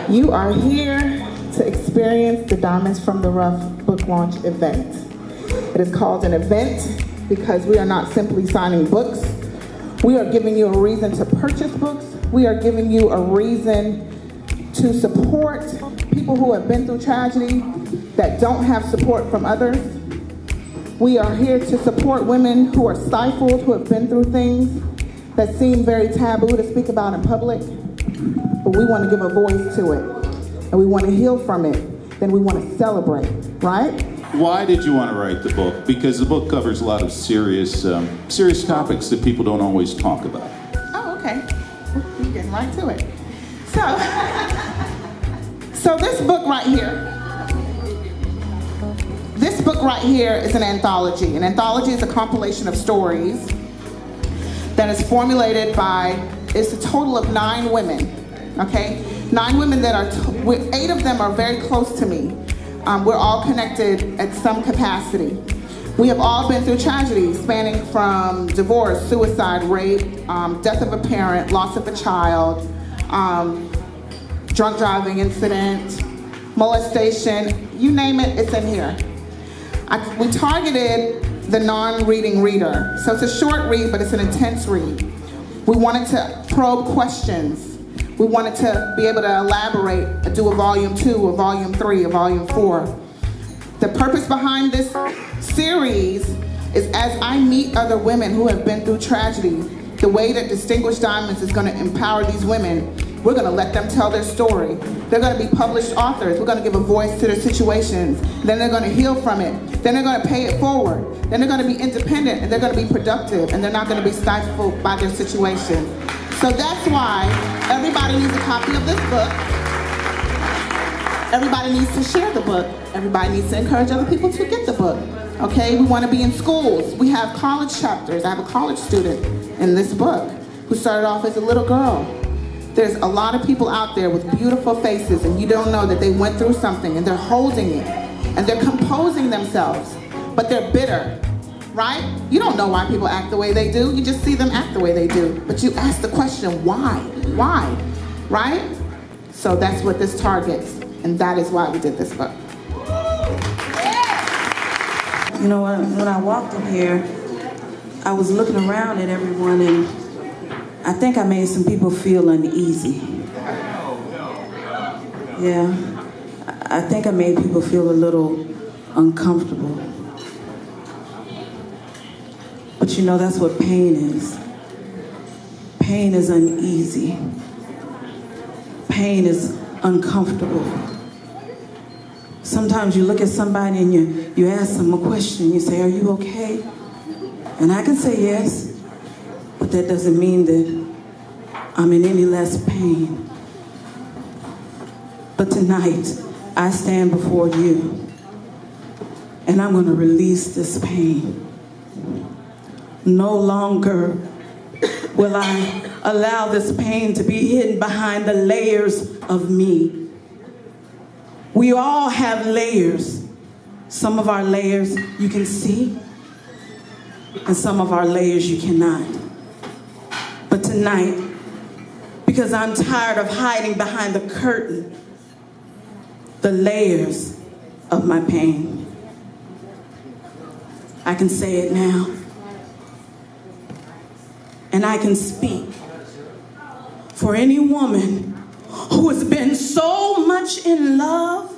You are here to experience the Diamonds from the Rough book launch event. It is called an event because we are not simply signing books. We are giving you a reason to purchase books. We are giving you a reason to support people who have been through tragedy that don't have support from others. We are here to support women who are stifled, who have been through things that seem very taboo to speak about in public, but we want to give a voice to it, and we want to heal from it, then we want to celebrate, right? Why did you want to write the book? Because the book covers a lot of serious topics that people don't always talk about. Oh, okay. We're getting right to it. So this book right here is an anthology. An anthology is a compilation of stories that is formulated by, it's a total of 9 women, okay? 9 women that are, 8 of them are very close to me. We're all connected at some capacity. We have all been through tragedies spanning from divorce, suicide, rape, death of a parent, loss of a child, drunk driving incident, molestation, you name it, it's in here. We targeted the non-reading reader. So it's a short read, but it's an intense read. We wanted to probe questions. We wanted to be able to elaborate, do a volume 2, a volume 3, a volume 4. The purpose behind this series is as I meet other women who have been through tragedy, the way that Distinguished Diamonds is going to empower these women, we're going to let them tell their story. They're going to be published authors. We're going to give a voice to their situations. Then they're going to heal from it. Then they're going to pay it forward. Then they're going to be independent, and they're going to be productive, and they're not going to be stifled by their situation. So that's why everybody needs a copy of this book. Everybody needs to share the book. Everybody needs to encourage other people to get the book. Okay, we want to be in schools. We have college chapters. I have a college student in this book who started off as a little girl. There's a lot of people out there with beautiful faces, and you don't know that they went through something, and they're holding it, and they're composing themselves, but they're bitter, right? You don't know why people act the way they do. You just see them act the way they do, but you ask the question, why? Why, right? So that's what this targets, and that is why we did this book. You know, when I walked in here, I was looking around at everyone, and I think I made some people feel uneasy. Yeah, I think I made people feel a little uncomfortable. But you know, that's what pain is. Pain is uneasy. Pain is uncomfortable. Sometimes you look at somebody and you ask them a question, you say, "Are you okay?" And I can say yes. But that doesn't mean that I'm in any less pain. But tonight, I stand before you, and I'm going to release this pain. No longer will I allow this pain to be hidden behind the layers of me. We all have layers. Some of our layers you can see, and some of our layers you cannot. But tonight, because I'm tired of hiding behind the curtain, the layers of my pain, I can say it now. And I can speak for any woman who has been so much in love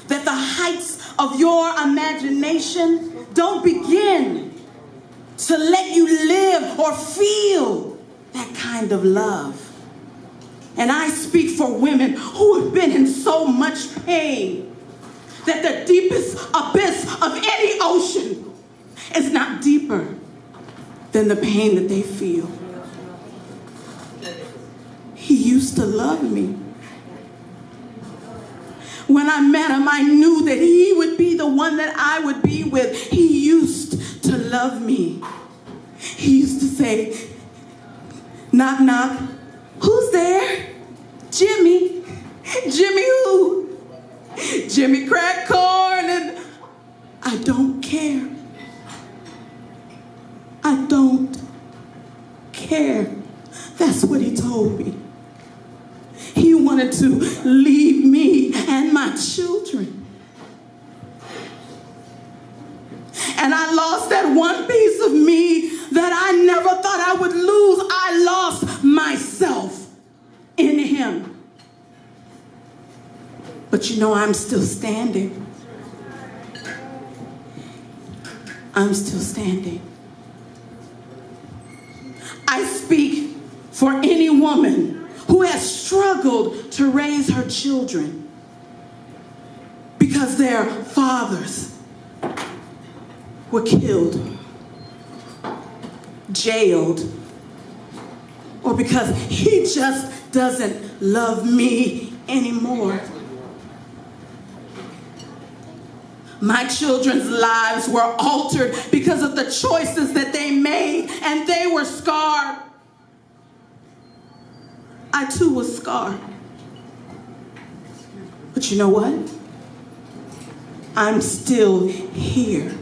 that the heights of your imagination don't begin to let you live or feel that kind of love. And I speak for women who have been in so much pain that the deepest abyss of any ocean is not deeper than the pain that they feel. He used to love me. When I met him, I knew that he would be the one that I would be with. He used to love me. He used to say, "Knock, knock. Who's there?" "Jimmy." "Jimmy who?" "Jimmy crack corn." And I don't care. I don't care. That's what he told me. He wanted wanted to leave me and my children. And I lost that one piece of me that I never thought I would lose. I lost myself in him. But you know, I'm still standing. I'm still standing. I speak for any woman who has struggled to raise her children because their fathers were killed, jailed, or because he just doesn't love me anymore. My children's lives were altered because of the choices that they made, and they were scarred. I too was scarred. But you know what? I'm still here.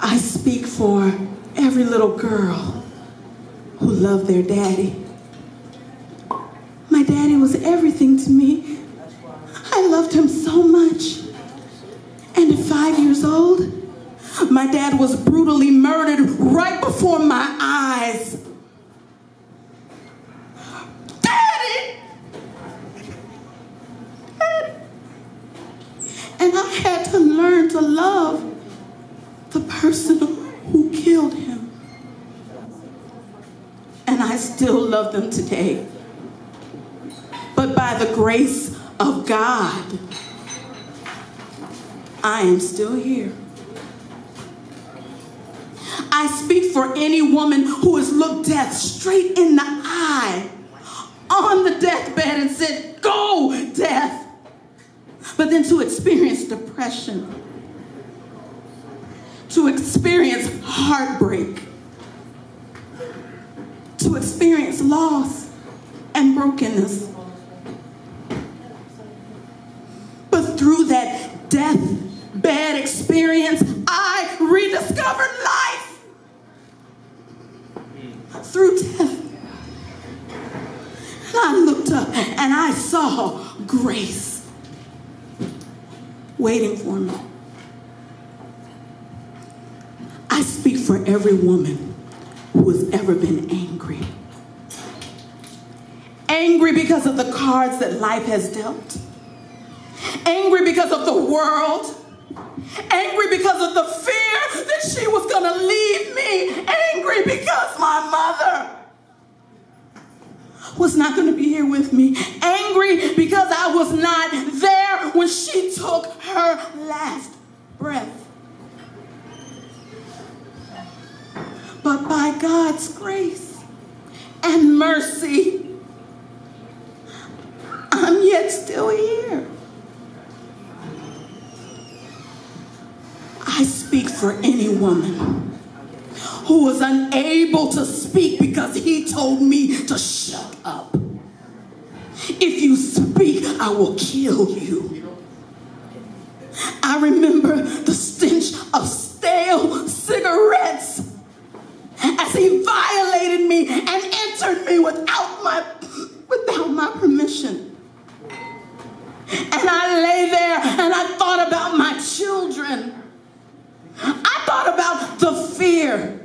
I speak for every little girl who loved their daddy. My daddy was everything to me. I loved him so much. And at 5 years old, my dad was brutally murdered right before my eyes. Daddy! Daddy! And I had to learn to love the person who killed him. And I still love them today. But by the grace of God, I am still here. I speak for any woman who has looked death straight in the eye on the deathbed and said, "Go, death," but then to experience depression, to experience heartbreak, to experience loss and brokenness. But through that deathbed experience, I rediscovered life. Through death. And I looked up and I saw grace waiting for me. I speak for every woman who has ever been angry. Angry because of the cards that life has dealt. Angry because of the world. Angry because of the fear that she was going to leave me. Angry because my mother was not going to be here with me. Angry because I was not there when she took her last breath. But by God's grace and mercy, I'm yet still here. I speak for any woman who was unable to speak because he told me to shut up. If you speak, I will kill you. I remember the stench of stale cigarettes as he violated me and entered me without my permission. And I lay there and I thought about my children. I thought about the fear.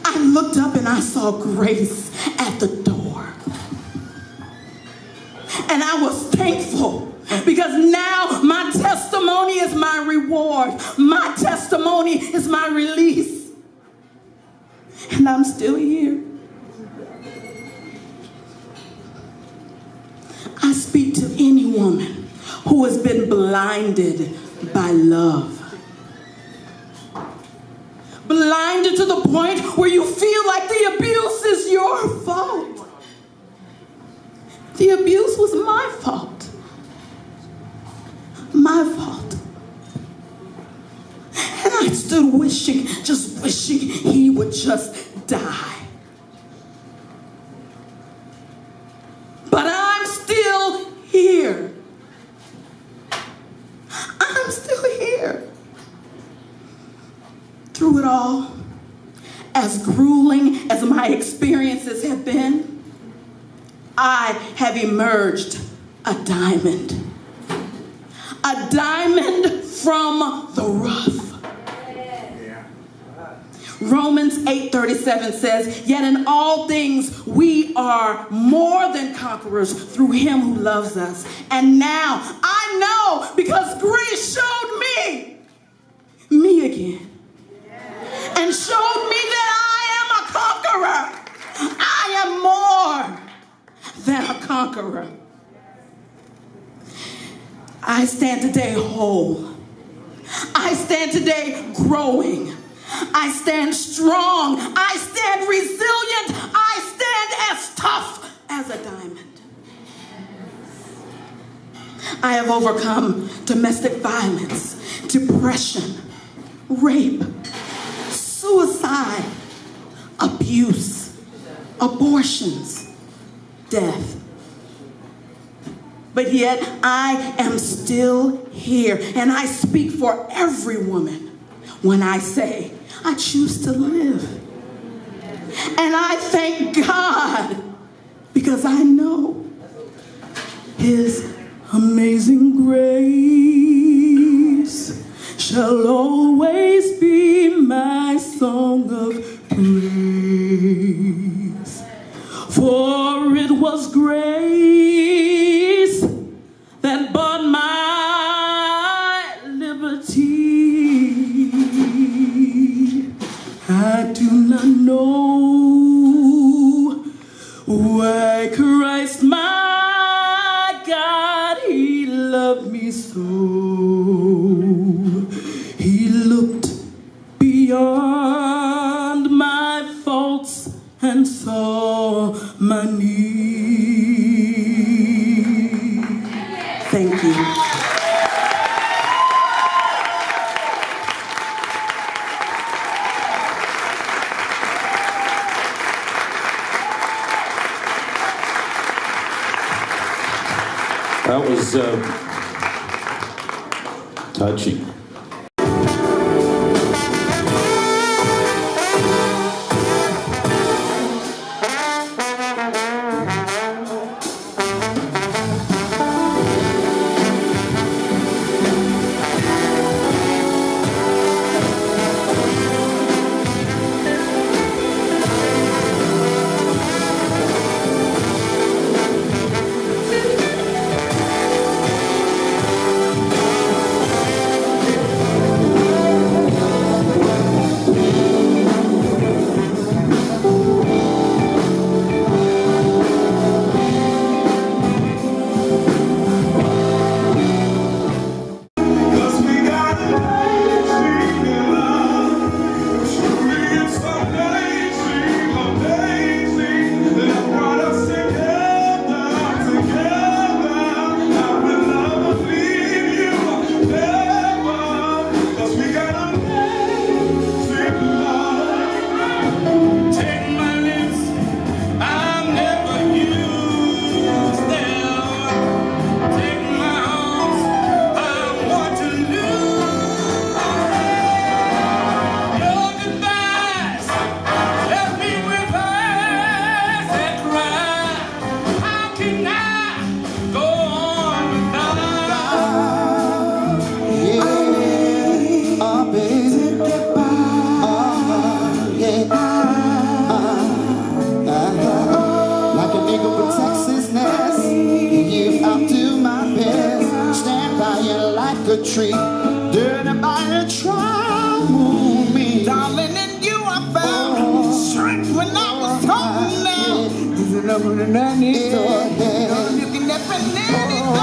I looked up and I saw grace at the door. And I was thankful because now my testimony is my reward. My testimony is my release. And I'm still here. I speak to any woman who has been blinded by love. Blinded to the point where you feel like the abuse is your fault. The abuse was my fault. My fault. And I stood wishing, just wishing he would just die. But I'm still here. I'm still here. Through it all, as grueling as my experiences have been, I have emerged a diamond. A diamond from the rough. Romans 8:37 says, yet in all things we are more than conquerors through him who loves us. And now I know because grace showed me again, and showed me that I am a conqueror. I am more than a conqueror. I stand today whole. I stand today growing. I stand strong. I stand resilient. I stand as tough as a diamond. I have overcome domestic violence, depression, rape, suicide, abuse, abortions, death. But yet I am still here, and I speak for every woman when I say I choose to live. And I thank God because I know his amazing grace shall always be my song of praise. For it was grace that bought my liberty. I do not know why Christ my God, he loved me so. He looked beyond my faults and saw my need. Thank you. That was touching. A tree, dirty by a trial, move me, darling. In you I found strength when I was torn down. Is it up when I need to? You can never let it go.